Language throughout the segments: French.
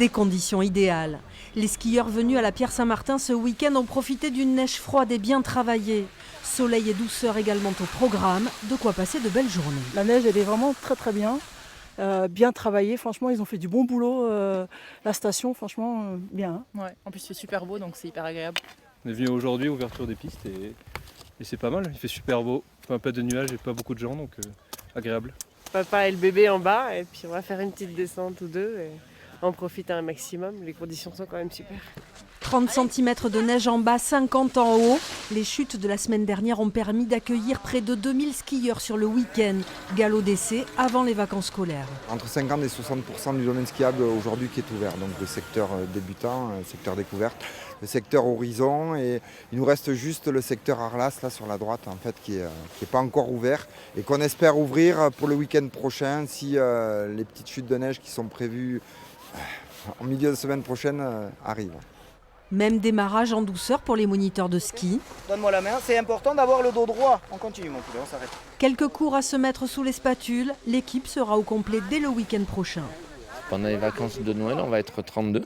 Des conditions idéales. Les skieurs venus à la Pierre-Saint-Martin ce week-end ont profité d'une neige froide et bien travaillée. Soleil et douceur également au programme, de quoi passer de belles journées. La neige, elle est vraiment très bien. Bien travaillée, franchement, ils ont fait du bon boulot. La station, franchement, bien. Ouais, en plus il fait super beau, donc c'est hyper agréable. On est venu aujourd'hui, ouverture des pistes, et c'est pas mal. Il fait super beau, enfin, pas de nuages et pas beaucoup de gens, donc agréable. Papa et le bébé en bas, et puis on va faire une petite descente ou deux et en profiter un maximum. Les conditions sont quand même super. 30 cm de neige en bas, 50 en haut. Les chutes de la semaine dernière ont permis d'accueillir près de 2000 skieurs sur le week-end. Galop d'essai avant les vacances scolaires. Entre 50 et 60% du domaine skiable aujourd'hui qui est ouvert. Donc le secteur débutant, le secteur découverte, le secteur horizon. Et il nous reste juste le secteur Arlas là sur la droite en fait qui est pas encore ouvert et qu'on espère ouvrir pour le week-end prochain si les petites chutes de neige qui sont prévues en milieu de semaine prochaine arrivent. Même démarrage en douceur pour les moniteurs de ski. Donne-moi la main, c'est important d'avoir le dos droit. On continue mon poulet, on s'arrête. Quelques cours à se mettre sous les spatules. L'équipe sera au complet dès le week-end prochain. Pendant les vacances de Noël, on va être 32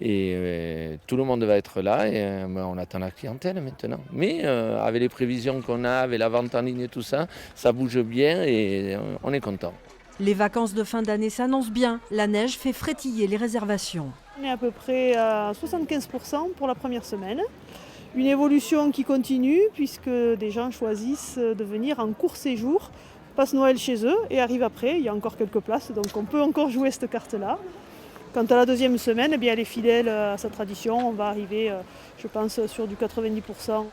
et tout le monde va être là et on attend la clientèle maintenant. Mais avec les prévisions qu'on a, avec la vente en ligne et tout ça, ça bouge bien et on est content. Les vacances de fin d'année s'annoncent bien. La neige fait frétiller les réservations. On est à peu près à 75% pour la première semaine. Une évolution qui continue puisque des gens choisissent de venir en court séjour, passent Noël chez eux et arrivent après. Il y a encore quelques places, donc on peut encore jouer cette carte-là. Quant à la deuxième semaine, eh bien, elle est fidèle à sa tradition. On va arriver, je pense, sur du 90%.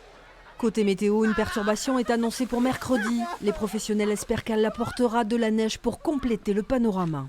Côté météo, une perturbation est annoncée pour mercredi. Les professionnels espèrent qu'elle apportera de la neige pour compléter le panorama.